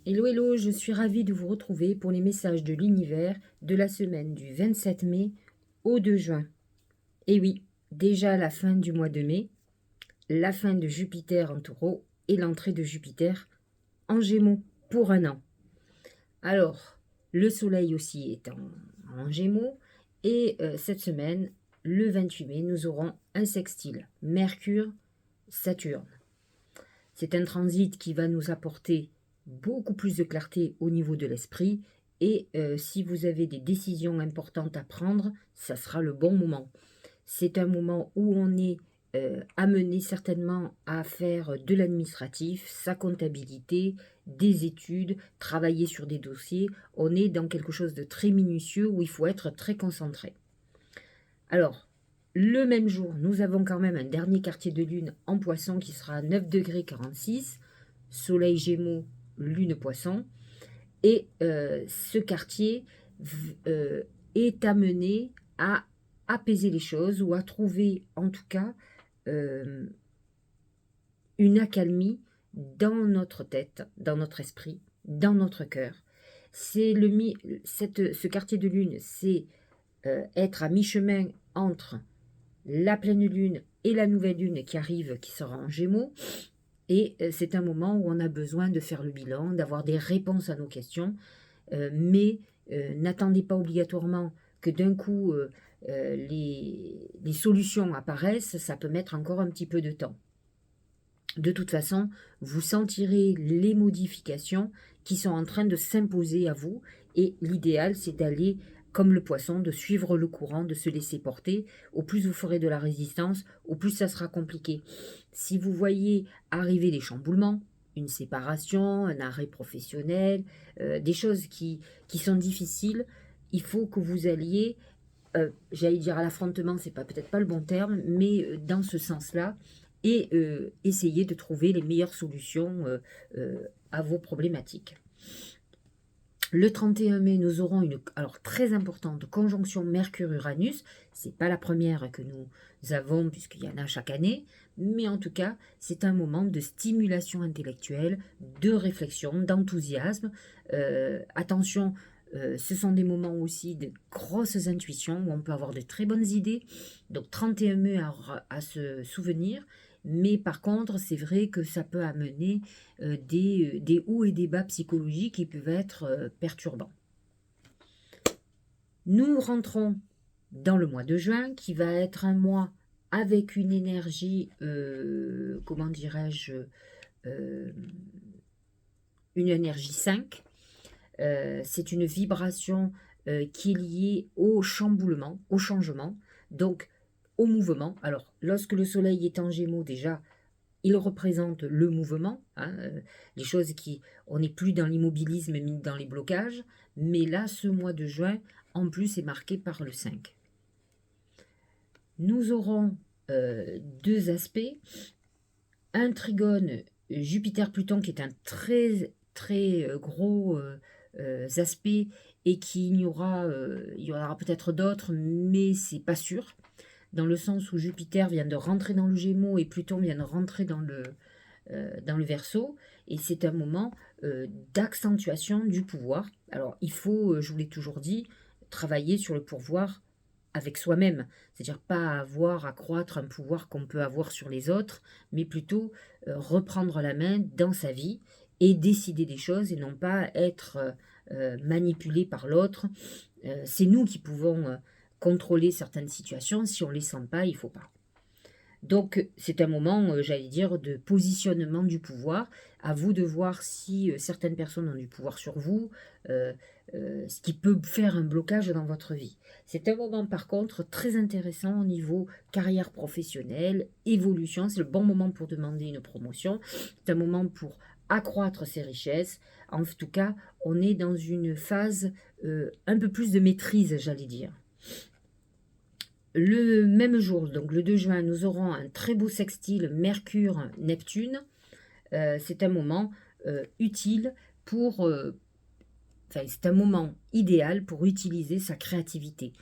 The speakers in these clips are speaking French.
Hello, hello, je suis ravie de vous retrouver pour les messages de l'univers de la semaine du 27 mai au 2 juin. Et oui, déjà la fin du mois de mai, la fin de Jupiter en taureau et l'entrée de Jupiter en gémeaux pour un an. Alors, le soleil aussi est en gémeaux et cette semaine, le 28 mai, nous aurons un sextile Mercure-Saturne. C'est un transit qui va nous apporter beaucoup plus de clarté au niveau de l'esprit et si vous avez des décisions importantes à prendre, ça sera le bon moment. C'est un moment où on est amené certainement à faire de l'administratif, sa comptabilité, des études, travailler sur des dossiers. On est dans quelque chose de très minutieux où il faut être très concentré. Alors, le même jour, nous avons quand même un dernier quartier de lune en poisson qui sera à 9 degrés 46, soleil gémeaux, lune poisson. Et ce quartier est amené à apaiser les choses ou à trouver en tout cas euh, une accalmie dans notre tête, dans notre esprit, dans notre cœur. Ce quartier de lune, c'est être à mi-chemin entre la pleine lune et la nouvelle lune qui arrive, qui sera en gémeaux. Et c'est un moment où on a besoin de faire le bilan, d'avoir des réponses à nos questions. Mais n'attendez pas obligatoirement que d'un coup les solutions apparaissent, ça peut mettre encore un petit peu de temps. De toute façon, vous sentirez les modifications qui sont en train de s'imposer à vous et l'idéal c'est d'aller comme le poisson, de suivre le courant, de se laisser porter. Au plus vous ferez de la résistance, au plus ça sera compliqué. Si vous voyez arriver des chamboulements, une séparation, un arrêt professionnel, des choses qui sont difficiles, il faut que vous alliez, j'allais dire à l'affrontement, c'est pas peut-être pas le bon terme, mais dans ce sens-là, et essayer de trouver les meilleures solutions à vos problématiques. Le 31 mai, nous aurons une très importante conjonction Mercure-Uranus. Ce n'est pas la première que nous avons, puisqu'il y en a chaque année, mais en tout cas, c'est un moment de stimulation intellectuelle, de réflexion, d'enthousiasme. Attention, ce sont des moments aussi de grosses intuitions où on peut avoir de très bonnes idées. Donc 31 mai à se souvenir. Mais par contre, c'est vrai que ça peut amener des hauts et des bas psychologiques qui peuvent être perturbants. Nous rentrons dans le mois de juin, qui va être un mois avec une énergie, comment dirais-je, une énergie 5. C'est une vibration qui est liée au chamboulement, au changement, donc au mouvement. Alors, lorsque le soleil est en gémeaux, déjà, il représente le mouvement, hein, les choses qui... On n'est plus dans l'immobilisme mais dans les blocages, mais là, ce mois de juin, en plus, est marqué par le 5. Nous aurons deux aspects. Un trigone Jupiter-Pluton qui est un très, très gros aspect et qu'il y aura peut-être d'autres, mais c'est pas sûr dans le sens où Jupiter vient de rentrer dans le Gémeaux et Pluton vient de rentrer dans le Verseau, et c'est un moment d'accentuation du pouvoir. Alors il faut, je vous l'ai toujours dit, travailler sur le pouvoir avec soi-même, c'est-à-dire pas avoir à croître un pouvoir qu'on peut avoir sur les autres, mais plutôt reprendre la main dans sa vie et décider des choses et non pas être manipulé par l'autre. C'est nous qui pouvons contrôler certaines situations. Si on ne les sent pas, il ne faut pas. Donc c'est un moment, j'allais dire, de positionnement du pouvoir. À vous de voir si certaines personnes ont du pouvoir sur vous, ce qui peut faire un blocage dans votre vie. C'est un moment par contre très intéressant au niveau carrière professionnelle, évolution. C'est le bon moment pour demander une promotion. C'est un moment pour accroître ses richesses. En tout cas, on est dans une phase un peu plus de maîtrise, j'allais dire. Le même jour, donc le 2 juin, nous aurons un très beau sextile Mercure-Neptune. C'est un moment utile pour... c'est un moment idéal pour utiliser sa créativité.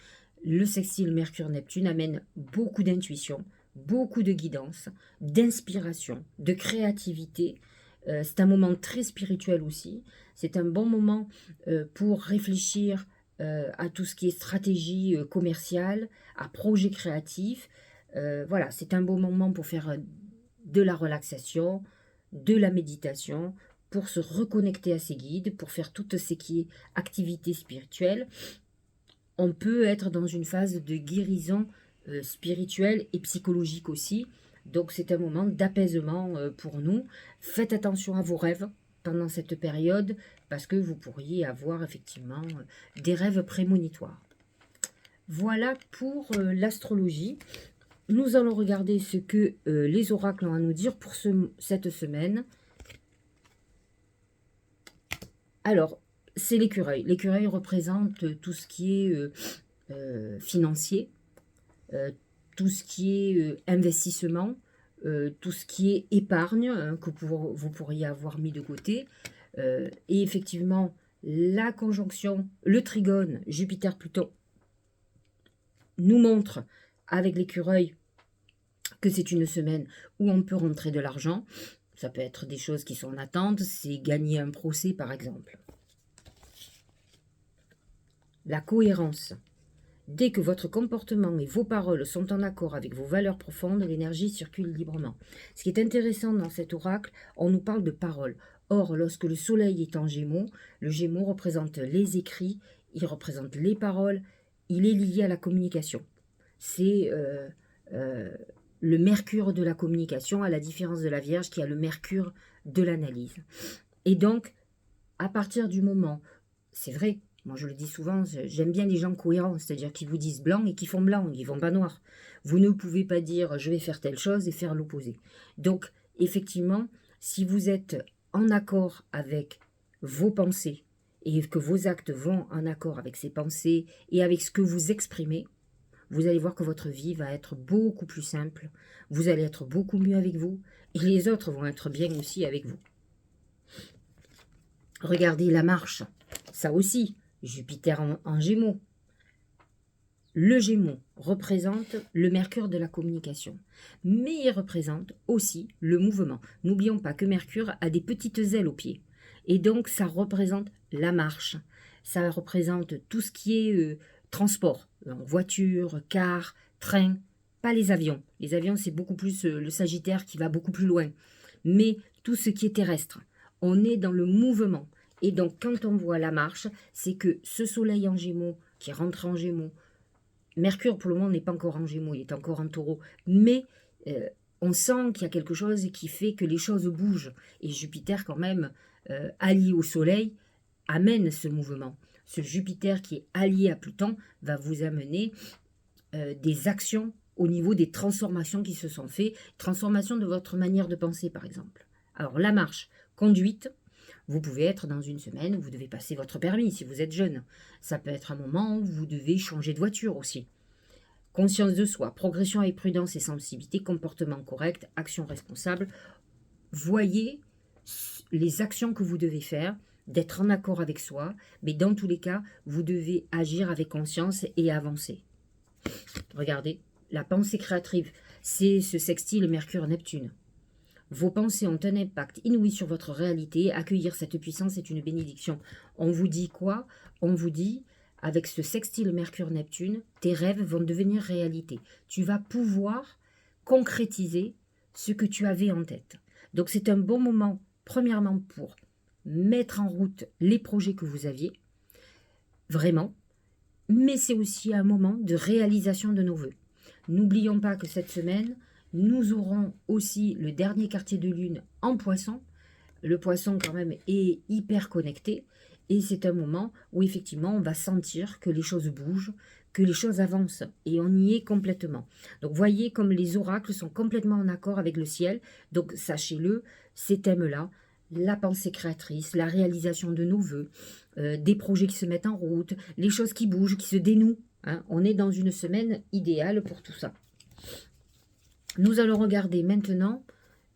Le sextile Mercure-Neptune amène beaucoup d'intuition, beaucoup de guidance, d'inspiration, de créativité. C'est un moment très spirituel aussi. C'est un bon moment pour réfléchir à tout ce qui est stratégie commerciale, à projets créatifs. Voilà, c'est un bon moment pour faire de la relaxation, de la méditation, pour se reconnecter à ses guides, pour faire toutes ces activités spirituelles. On peut être dans une phase de guérison spirituelle et psychologique aussi. Donc c'est un moment d'apaisement pour nous. Faites attention à vos rêves pendant cette période parce que vous pourriez avoir effectivement des rêves prémonitoires. Voilà pour l'astrologie. Nous allons regarder ce que les oracles ont à nous dire pour cette semaine. Alors, c'est l'écureuil. L'écureuil représente tout ce qui est financier, tout ce qui est investissement, tout ce qui est épargne hein, que vous pourriez avoir mis de côté. Et effectivement, la conjonction, le trigone Jupiter-Pluton nous montre avec l'écureuil que c'est une semaine où on peut rentrer de l'argent. Ça peut être des choses qui sont en attente, c'est gagner un procès par exemple. La cohérence. Dès que votre comportement et vos paroles sont en accord avec vos valeurs profondes, l'énergie circule librement. Ce qui est intéressant dans cet oracle, on nous parle de paroles. Or, lorsque le soleil est en Gémeaux, le Gémeaux représente les écrits, il représente les paroles, il est lié à la communication. C'est le mercure de la communication, à la différence de la Vierge qui a le mercure de l'analyse. Et donc, à partir du moment, c'est vrai, moi je le dis souvent, j'aime bien les gens cohérents, c'est-à-dire qui vous disent blanc et qui font blanc, ils vont pas noir. Vous ne pouvez pas dire je vais faire telle chose et faire l'opposé. Donc, effectivement, si vous êtes en accord avec vos pensées et que vos actes vont en accord avec ces pensées et avec ce que vous exprimez, vous allez voir que votre vie va être beaucoup plus simple, vous allez être beaucoup mieux avec vous, et les autres vont être bien aussi avec vous. Regardez la marche, ça aussi, Jupiter en Gémeaux. Le Gémeaux représente le mercure de la communication, mais il représente aussi le mouvement. N'oublions pas que Mercure a des petites ailes aux pieds, et donc ça représente la marche, ça représente tout ce qui est transport, donc voiture, car, train, pas les avions. Les avions, c'est beaucoup plus le Sagittaire qui va beaucoup plus loin. Mais tout ce qui est terrestre, on est dans le mouvement. Et donc, quand on voit la marche, c'est que ce soleil en Gémeaux, qui rentre en Gémeaux, Mercure, pour le moment, n'est pas encore en Gémeaux, il est encore en Taureau, mais on sent qu'il y a quelque chose qui fait que les choses bougent. Et Jupiter, quand même, allié au soleil, amène ce mouvement. Ce Jupiter qui est allié à Pluton va vous amener des actions au niveau des transformations qui se sont faites, transformation de votre manière de penser par exemple. Alors la marche, conduite, vous pouvez être dans une semaine où vous devez passer votre permis si vous êtes jeune. Ça peut être un moment où vous devez changer de voiture aussi. Conscience de soi, progression avec prudence et sensibilité, comportement correct, action responsable. Voyez les actions que vous devez faire, d'être en accord avec soi, mais dans tous les cas, vous devez agir avec conscience et avancer. Regardez, la pensée créatrice, c'est ce sextile Mercure-Neptune. Vos pensées ont un impact inouï sur votre réalité. Accueillir cette puissance est une bénédiction. On vous dit quoi? On vous dit, avec ce sextile Mercure-Neptune, tes rêves vont devenir réalité. Tu vas pouvoir concrétiser ce que tu avais en tête. Donc c'est un bon moment, premièrement, pour mettre en route les projets que vous aviez, vraiment, mais c'est aussi un moment de réalisation de nos vœux. N'oublions pas que cette semaine, nous aurons aussi le dernier quartier de lune en poisson. Le poisson quand même est hyper connecté et c'est un moment où effectivement on va sentir que les choses bougent, que les choses avancent et on y est complètement. Donc voyez comme les oracles sont complètement en accord avec le ciel. Donc sachez-le, ces thèmes-là, la pensée créatrice, la réalisation de nos vœux, des projets qui se mettent en route, les choses qui bougent, qui se dénouent. Hein. On est dans une semaine idéale pour tout ça. Nous allons regarder maintenant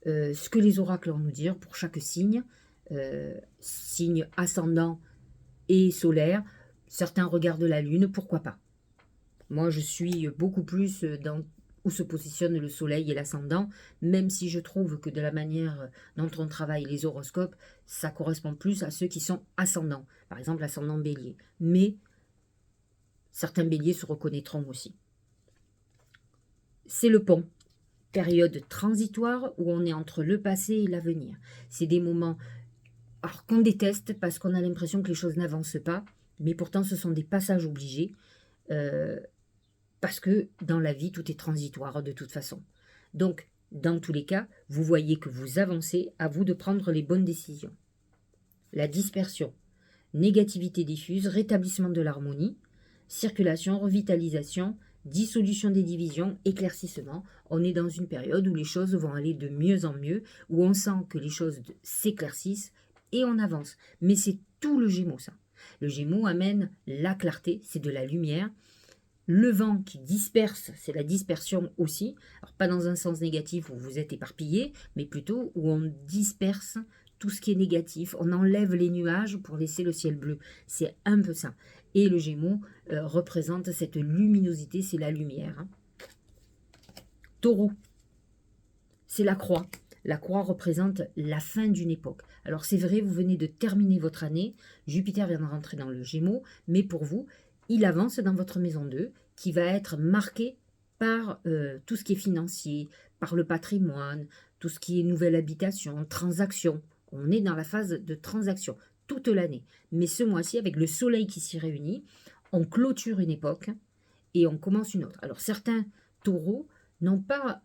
ce que les oracles ont à nous dire pour chaque signe, signe ascendant et solaire. Certains regardent la lune, pourquoi pas. Moi, je suis beaucoup plus dans où se positionne le soleil et l'ascendant, même si je trouve que de la manière dont on travaille les horoscopes, ça correspond plus à ceux qui sont ascendants, par exemple l'ascendant bélier. Mais certains béliers se reconnaîtront aussi. C'est le pont, période transitoire où on est entre le passé et l'avenir. C'est des moments qu'on déteste parce qu'on a l'impression que les choses n'avancent pas, mais pourtant ce sont des passages obligés. Parce que dans la vie, tout est transitoire de toute façon. Donc, dans tous les cas, vous voyez que vous avancez, à vous de prendre les bonnes décisions. La dispersion, négativité diffuse, rétablissement de l'harmonie, circulation, revitalisation, dissolution des divisions, éclaircissement. On est dans une période où les choses vont aller de mieux en mieux, où on sent que les choses s'éclaircissent et on avance. Mais c'est tout le Gémeaux, ça. Le Gémeaux amène la clarté, c'est de la lumière. Le vent qui disperse, c'est la dispersion aussi. Alors pas dans un sens négatif où vous êtes éparpillé, mais plutôt où on disperse tout ce qui est négatif. On enlève les nuages pour laisser le ciel bleu. C'est un peu ça. Et le Gémeaux représente cette luminosité, c'est la lumière. Hein. Taureau, c'est la croix. La croix représente la fin d'une époque. Alors c'est vrai, vous venez de terminer votre année. Jupiter vient de rentrer dans le Gémeaux, mais pour vous, il avance dans votre maison 2, qui va être marquée par tout ce qui est financier, par le patrimoine, tout ce qui est nouvelle habitation, transaction. On est dans la phase de transaction toute l'année. Mais ce mois-ci, avec le soleil qui s'y réunit, on clôture une époque et on commence une autre. Alors certains taureaux n'ont pas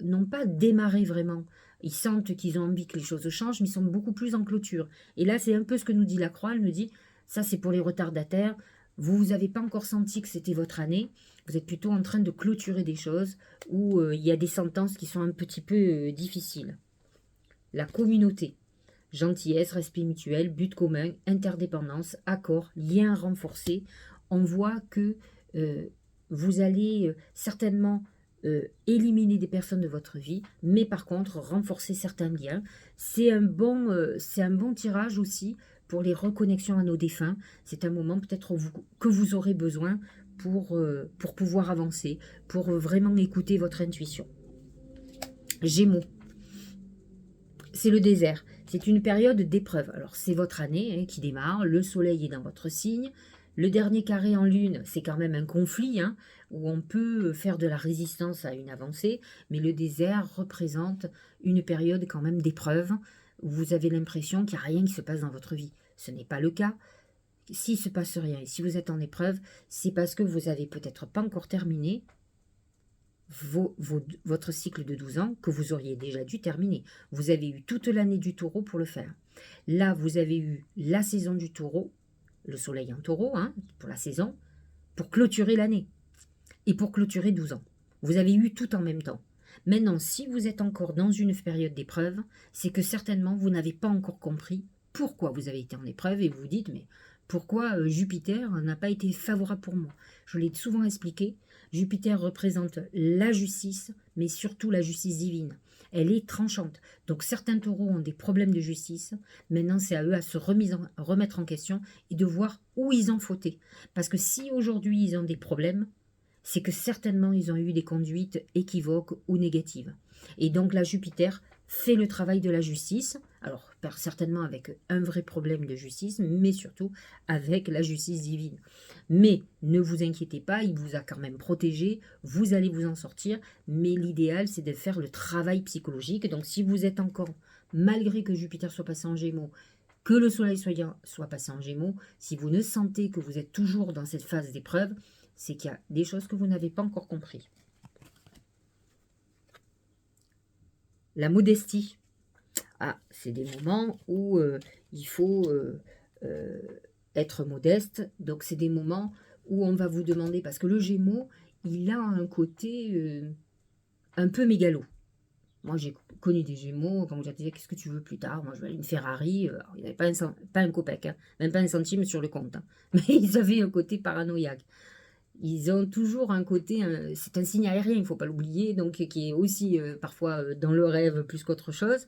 démarré vraiment. Ils sentent qu'ils ont envie que les choses changent, mais ils sont beaucoup plus en clôture. Et là, c'est un peu ce que nous dit la Croix. Elle nous dit, ça c'est pour les retardataires. Vous n'avez pas encore senti que c'était votre année. Vous êtes plutôt en train de clôturer des choses où il y a des sentences qui sont un petit peu difficiles. La communauté. Gentillesse, respect mutuel, but commun, interdépendance, accord, lien renforcé. On voit que vous allez certainement éliminer des personnes de votre vie, mais par contre renforcer certains liens. C'est un bon tirage aussi pour les reconnexions à nos défunts. C'est un moment peut-être que vous aurez besoin pour pouvoir avancer, pour vraiment écouter votre intuition. Gémeaux, c'est le désert. C'est une période d'épreuve. Alors c'est votre année qui démarre, le soleil est dans votre signe. Le dernier carré en lune, c'est quand même un conflit où on peut faire de la résistance à une avancée, mais le désert représente une période quand même d'épreuve où vous avez l'impression qu'il n'y a rien qui se passe dans votre vie. Ce n'est pas le cas. S'il ne se passe rien et si vous êtes en épreuve, c'est parce que vous n'avez peut-être pas encore terminé votre cycle de 12 ans que vous auriez déjà dû terminer. Vous avez eu toute l'année du taureau pour le faire. Là, vous avez eu la saison du taureau, le soleil en taureau, pour la saison, pour clôturer l'année et pour clôturer 12 ans. Vous avez eu tout en même temps. Maintenant, si vous êtes encore dans une période d'épreuve, c'est que certainement vous n'avez pas encore compris pourquoi vous avez été en épreuve et vous vous dites, mais pourquoi Jupiter n'a pas été favorable pour moi? Je l'ai souvent expliqué, Jupiter représente la justice, mais surtout la justice divine. Elle est tranchante. Donc certains taureaux ont des problèmes de justice. Maintenant, c'est à eux à se remettre en question et de voir où ils ont fauté. Parce que si aujourd'hui ils ont des problèmes, c'est que certainement ils ont eu des conduites équivoques ou négatives. Et donc la Jupiter fait le travail de la justice, alors certainement avec un vrai problème de justice, mais surtout avec la justice divine. Mais ne vous inquiétez pas, il vous a quand même protégé, vous allez vous en sortir, mais l'idéal c'est de faire le travail psychologique. Donc si vous êtes encore, malgré que Jupiter soit passé en Gémeaux, que le Soleil soit passé en Gémeaux, si vous ne sentez que vous êtes toujours dans cette phase d'épreuve, c'est qu'il y a des choses que vous n'avez pas encore compris. La modestie. C'est des moments où il faut être modeste. Donc, c'est des moments où on va vous demander, parce que le Gémeaux, il a un côté un peu mégalo. Moi, j'ai connu des Gémeaux, quand je disais, qu'est-ce que tu veux plus tard? Moi, je veux aller une Ferrari. Il n'y avait pas un copec, même pas un centime sur le compte. Mais ils avaient un côté paranoïaque. Ils ont toujours un côté, c'est un signe aérien, il ne faut pas l'oublier, donc qui est aussi parfois dans le rêve plus qu'autre chose,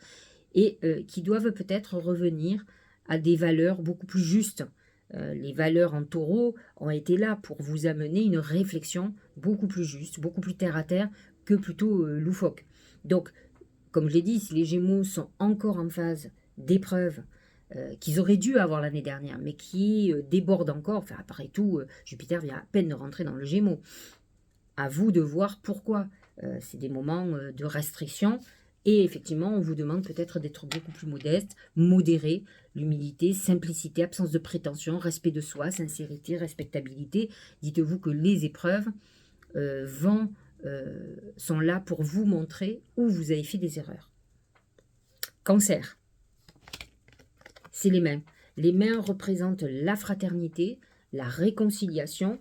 et qui doivent peut-être revenir à des valeurs beaucoup plus justes. Les valeurs en taureau ont été là pour vous amener une réflexion beaucoup plus juste, beaucoup plus terre à terre, que plutôt loufoque. Donc, comme je l'ai dit, si les Gémeaux sont encore en phase d'épreuve qu'ils auraient dû avoir l'année dernière, mais qui débordent encore, enfin après tout, Jupiter vient à peine de rentrer dans le Gémeaux. À vous de voir pourquoi. C'est des moments de restriction. Et effectivement, on vous demande peut-être d'être beaucoup plus modeste, modéré, l'humilité, simplicité, absence de prétention, respect de soi, sincérité, respectabilité. Dites-vous que les épreuves sont là pour vous montrer où vous avez fait des erreurs. Cancer, c'est les mains. Les mains représentent la fraternité, la réconciliation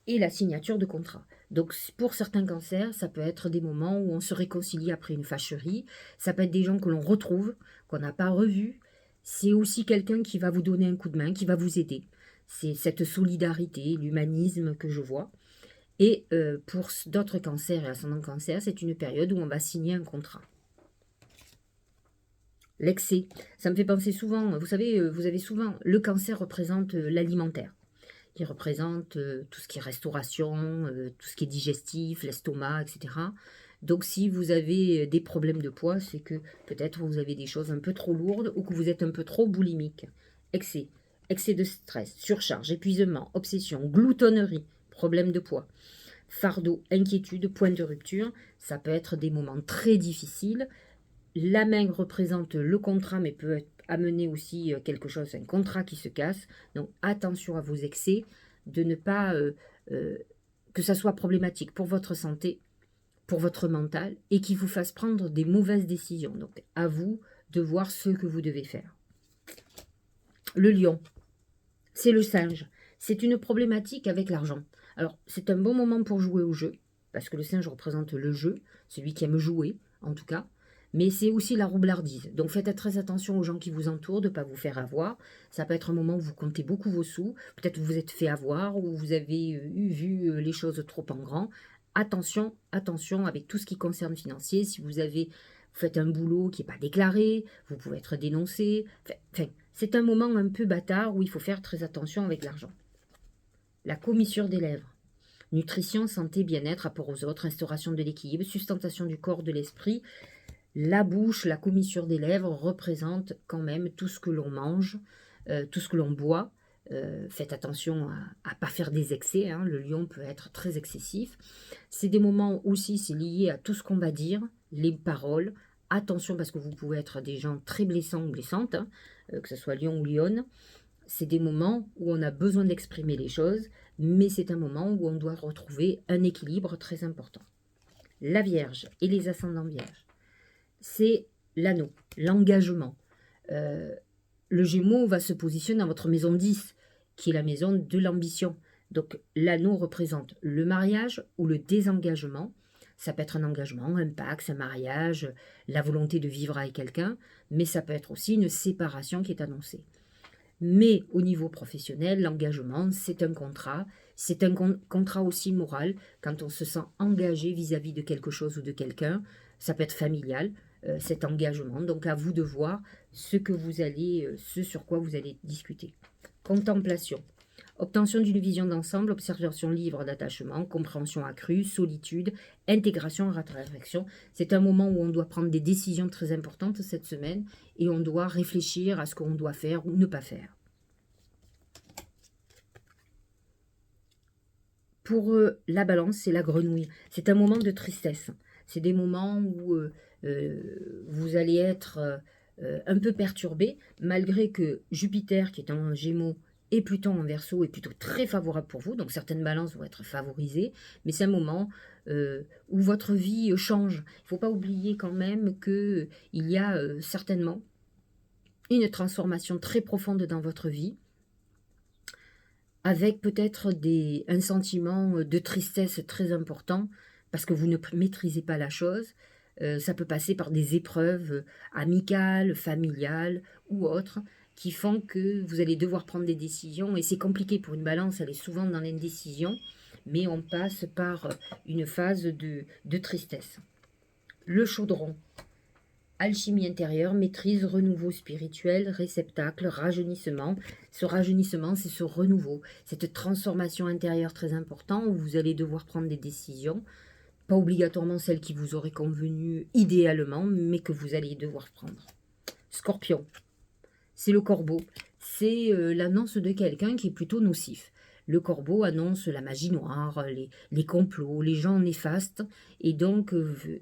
et la signature de contrat. Donc pour certains cancers, ça peut être des moments où on se réconcilie après une fâcherie, ça peut être des gens que l'on retrouve, qu'on n'a pas revus. C'est aussi quelqu'un qui va vous donner un coup de main, qui va vous aider. C'est cette solidarité, l'humanisme que je vois. Et pour d'autres cancers et ascendants cancers, c'est une période où on va signer un contrat. L'excès, ça me fait penser souvent, vous savez, vous avez souvent, le cancer représente l'alimentaire. Il représente tout ce qui est restauration, tout ce qui est digestif, l'estomac, etc. Donc si vous avez des problèmes de poids, c'est que peut-être vous avez des choses un peu trop lourdes ou que vous êtes un peu trop boulimique. Excès de stress, surcharge, épuisement, obsession, gloutonnerie, problème de poids, fardeau, inquiétude, point de rupture. Ça peut être des moments très difficiles. La main représente le contrat, mais peut amener aussi quelque chose, un contrat qui se casse. Donc attention à vos excès, de ne pas que ça soit problématique pour votre santé, pour votre mental, et qui vous fasse prendre des mauvaises décisions. Donc à vous de voir ce que vous devez faire. Le lion, c'est le singe. C'est une problématique avec l'argent. Alors c'est un bon moment pour jouer au jeu, parce que le singe représente le jeu, celui qui aime jouer en tout cas. Mais c'est aussi la roublardise. Donc faites très attention aux gens qui vous entourent, de ne pas vous faire avoir. Ça peut être un moment où vous comptez beaucoup vos sous. Peut-être vous vous êtes fait avoir ou vous avez vu les choses trop en grand. Attention, attention avec tout ce qui concerne financier. Si vous faites un boulot qui n'est pas déclaré, vous pouvez être dénoncé. Enfin, c'est un moment un peu bâtard où il faut faire très attention avec l'argent. La commissure des lèvres. Nutrition, santé, bien-être, rapport aux autres, instauration de l'équilibre, sustentation du corps, de l'esprit. La bouche, la commissure des lèvres représente quand même tout ce que l'on mange, tout ce que l'on boit. Faites attention à ne pas faire des excès, hein. Le lion peut être très excessif. C'est des moments aussi, c'est lié à tout ce qu'on va dire, les paroles. Attention parce que vous pouvez être des gens très blessants ou blessantes, hein, que ce soit lion ou lionne. C'est des moments où on a besoin d'exprimer les choses, mais c'est un moment où on doit retrouver un équilibre très important. La Vierge et les ascendants Vierges. C'est l'anneau, l'engagement. Le Gémeaux va se positionner dans votre maison 10, qui est la maison de l'ambition. Donc l'anneau représente le mariage ou le désengagement. Ça peut être un engagement, un pacte, un mariage, la volonté de vivre avec quelqu'un, mais ça peut être aussi une séparation qui est annoncée. Mais au niveau professionnel, l'engagement, c'est un contrat. C'est un contrat aussi moral, quand on se sent engagé vis-à-vis de quelque chose ou de quelqu'un. Ça peut être familial, cet engagement. Donc à vous de voir ce sur quoi vous allez discuter. Contemplation. Obtention d'une vision d'ensemble, observation libre d'attachement, compréhension accrue, solitude, intégration, réflexion. C'est un moment où on doit prendre des décisions très importantes cette semaine et on doit réfléchir à ce qu'on doit faire ou ne pas faire. Pour la balance, c'est la grenouille. C'est un moment de tristesse. C'est des moments où vous allez être un peu perturbé, malgré que Jupiter, qui est en Gémeaux, et Pluton en Verseau est plutôt très favorable pour vous. Donc certaines balances vont être favorisées, mais c'est un moment où votre vie change. Il ne faut pas oublier quand même qu'il y a certainement une transformation très profonde dans votre vie, avec peut-être un sentiment de tristesse très important, parce que vous ne maîtrisez pas la chose. Ça peut passer par des épreuves amicales, familiales ou autres, qui font que vous allez devoir prendre des décisions. Et c'est compliqué pour une balance, elle est souvent dans l'indécision, mais on passe par une phase de tristesse. Le chaudron. Alchimie intérieure, maîtrise, renouveau spirituel, réceptacle, rajeunissement. Ce rajeunissement, c'est ce renouveau, cette transformation intérieure très importante où vous allez devoir prendre des décisions. Pas obligatoirement celle qui vous aurait convenu idéalement, mais que vous allez devoir prendre. Scorpion, c'est le corbeau. C'est l'annonce de quelqu'un qui est plutôt nocif. Le corbeau annonce la magie noire, les complots, les gens néfastes. Et donc,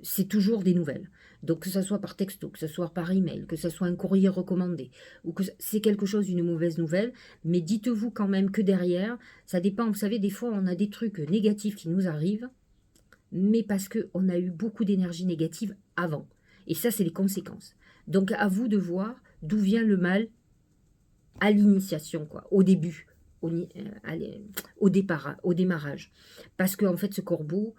c'est toujours des nouvelles. Donc, que ce soit par texto, que ce soit par email, que ce soit un courrier recommandé, ou que c'est quelque chose, une mauvaise nouvelle. Mais dites-vous quand même que derrière, ça dépend. Vous savez, des fois, on a des trucs négatifs qui nous arrivent, mais parce qu'on a eu beaucoup d'énergie négative avant. Et ça, c'est les conséquences. Donc, à vous de voir d'où vient le mal à l'initiation, quoi, au début, au départ, au démarrage. Parce qu'en fait, ce corbeau,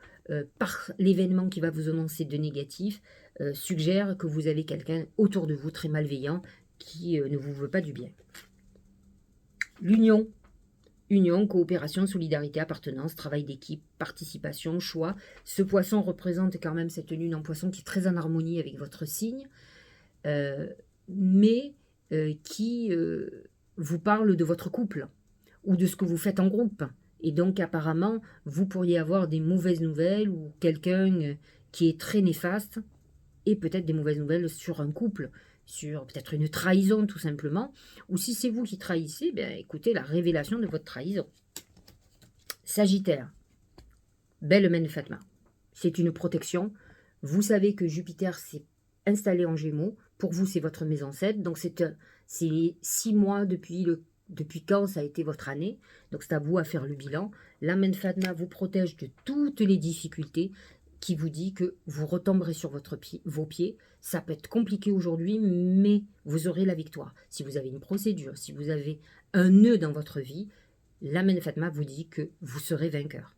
par l'événement qui va vous annoncer de négatif, suggère que vous avez quelqu'un autour de vous très malveillant qui ne vous veut pas du bien. L'union. Union, coopération, solidarité, appartenance, travail d'équipe, participation, choix. Ce poisson représente quand même cette lune en poisson qui est très en harmonie avec votre signe, mais qui vous parle de votre couple ou de ce que vous faites en groupe. Et donc apparemment, vous pourriez avoir des mauvaises nouvelles ou quelqu'un qui est très néfaste et peut-être des mauvaises nouvelles sur un couple, sur peut-être une trahison tout simplement, ou si c'est vous qui trahissez, bien écoutez la révélation de votre trahison. Sagittaire, belle main de Fatma, c'est une protection. Vous savez que Jupiter s'est installé en Gémeaux, pour vous c'est votre maison 7, donc c'est 6 mois depuis quand ça a été votre année, donc c'est à vous à faire le bilan. La main de Fatma vous protège de toutes les difficultés, qui vous dit que vous retomberez sur vos pieds. Ça peut être compliqué aujourd'hui, mais vous aurez la victoire. Si vous avez une procédure, si vous avez un nœud dans votre vie, la main de Fatma vous dit que vous serez vainqueur.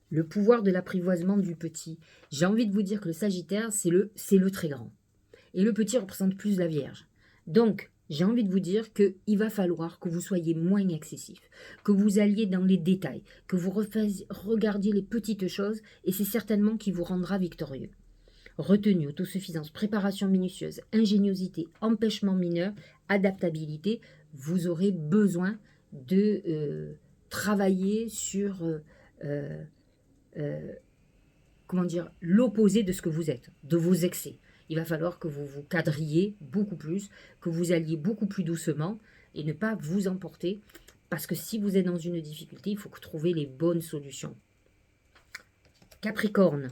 Le pouvoir de l'apprivoisement du petit. J'ai envie de vous dire que le Sagittaire, c'est le très grand. Et le petit représente plus la Vierge. Donc, j'ai envie de vous dire qu'il va falloir que vous soyez moins excessif, que vous alliez dans les détails, que vous regardiez les petites choses, et c'est certainement qui vous rendra victorieux. Retenue, autosuffisance, préparation minutieuse, ingéniosité, empêchement mineur, adaptabilité, vous aurez besoin de travailler sur comment dire, l'opposé de ce que vous êtes, de vos excès. Il va falloir que vous vous cadriez beaucoup plus, que vous alliez beaucoup plus doucement et ne pas vous emporter. Parce que si vous êtes dans une difficulté, il faut trouver les bonnes solutions. Capricorne,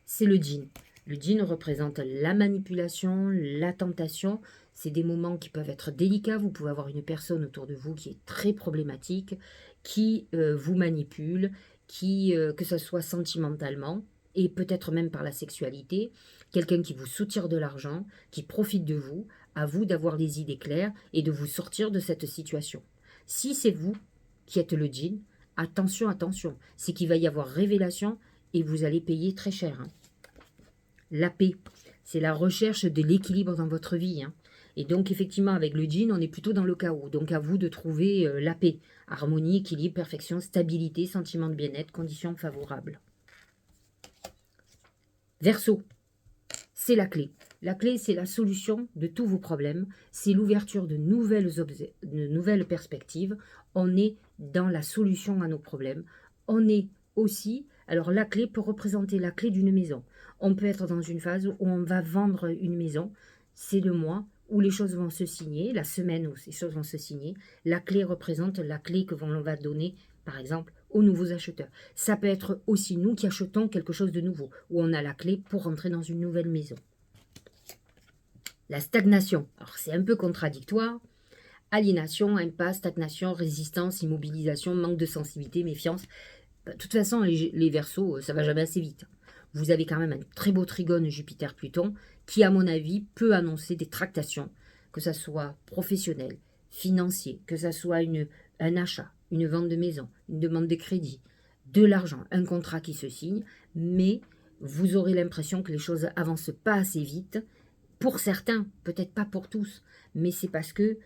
c'est le djinn. Le djinn représente la manipulation, la tentation. C'est des moments qui peuvent être délicats. Vous pouvez avoir une personne autour de vous qui est très problématique, qui vous manipule, que ce soit sentimentalement et peut-être même par la sexualité, quelqu'un qui vous soutire de l'argent, qui profite de vous, à vous d'avoir les idées claires et de vous sortir de cette situation. Si c'est vous qui êtes le djinn, attention, attention, c'est qu'il va y avoir révélation et vous allez payer très cher. La paix, c'est la recherche de l'équilibre dans votre vie. Et donc, effectivement, avec le djinn, on est plutôt dans le chaos. Donc, à vous de trouver la paix, harmonie, équilibre, perfection, stabilité, sentiment de bien-être, conditions favorables. Verseau, c'est la clé. La clé, c'est la solution de tous vos problèmes. C'est l'ouverture de nouvelles perspectives. On est dans la solution à nos problèmes. On est aussi... Alors, la clé peut représenter la clé d'une maison. On peut être dans une phase où on va vendre une maison. C'est le mois où les choses vont se signer, la semaine où ces choses vont se signer. La clé représente la clé que l'on va donner, par exemple, aux nouveaux acheteurs. Ça peut être aussi nous qui achetons quelque chose de nouveau, où on a la clé pour rentrer dans une nouvelle maison. La stagnation, alors c'est un peu contradictoire. Aliénation, impasse, stagnation, résistance, immobilisation, manque de sensibilité, méfiance. De toute façon, les Verseaux, ça va jamais assez vite. Vous avez quand même un très beau trigone Jupiter-Pluton qui, à mon avis, peut annoncer des tractations, que ça soit professionnel, financier, que ça soit un achat, une vente de maison, une demande de crédit, de l'argent, un contrat qui se signe, mais vous aurez l'impression que les choses avancent pas assez vite. Pour certains, peut-être pas pour tous, mais c'est parce que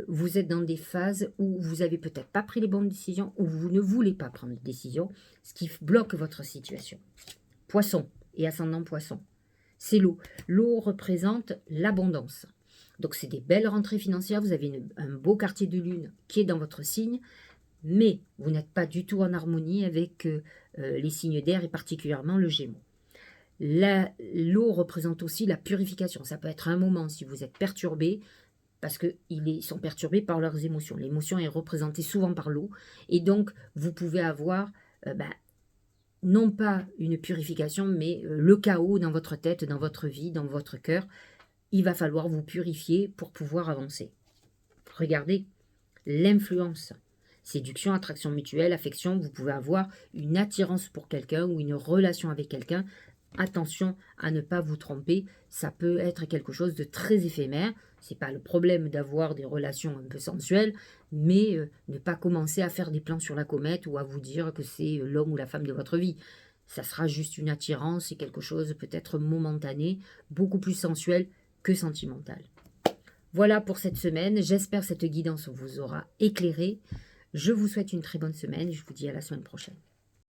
vous êtes dans des phases où vous n'avez peut-être pas pris les bonnes décisions, ou vous ne voulez pas prendre de décision, ce qui bloque votre situation. Poisson et ascendant poisson, c'est l'eau. L'eau représente l'abondance. Donc c'est des belles rentrées financières, vous avez un beau quartier de lune qui est dans votre signe, mais vous n'êtes pas du tout en harmonie avec les signes d'air et particulièrement le Gémeaux. L'eau représente aussi la purification. Ça peut être un moment si vous êtes perturbé, parce qu'ils sont perturbés par leurs émotions. L'émotion est représentée souvent par l'eau, et donc vous pouvez avoir non pas une purification, mais le chaos dans votre tête, dans votre vie, dans votre cœur. Il va falloir vous purifier pour pouvoir avancer. Regardez l'influence. Séduction, attraction mutuelle, affection, vous pouvez avoir une attirance pour quelqu'un ou une relation avec quelqu'un. Attention à ne pas vous tromper, ça peut être quelque chose de très éphémère. C'est pas le problème d'avoir des relations un peu sensuelles, mais ne pas commencer à faire des plans sur la comète ou à vous dire que c'est l'homme ou la femme de votre vie. Ça sera juste une attirance et quelque chose peut-être momentané, beaucoup plus sensuel que sentimental. Voilà pour cette semaine, j'espère que cette guidance vous aura éclairé. Je vous souhaite une très bonne semaine et je vous dis à la semaine prochaine.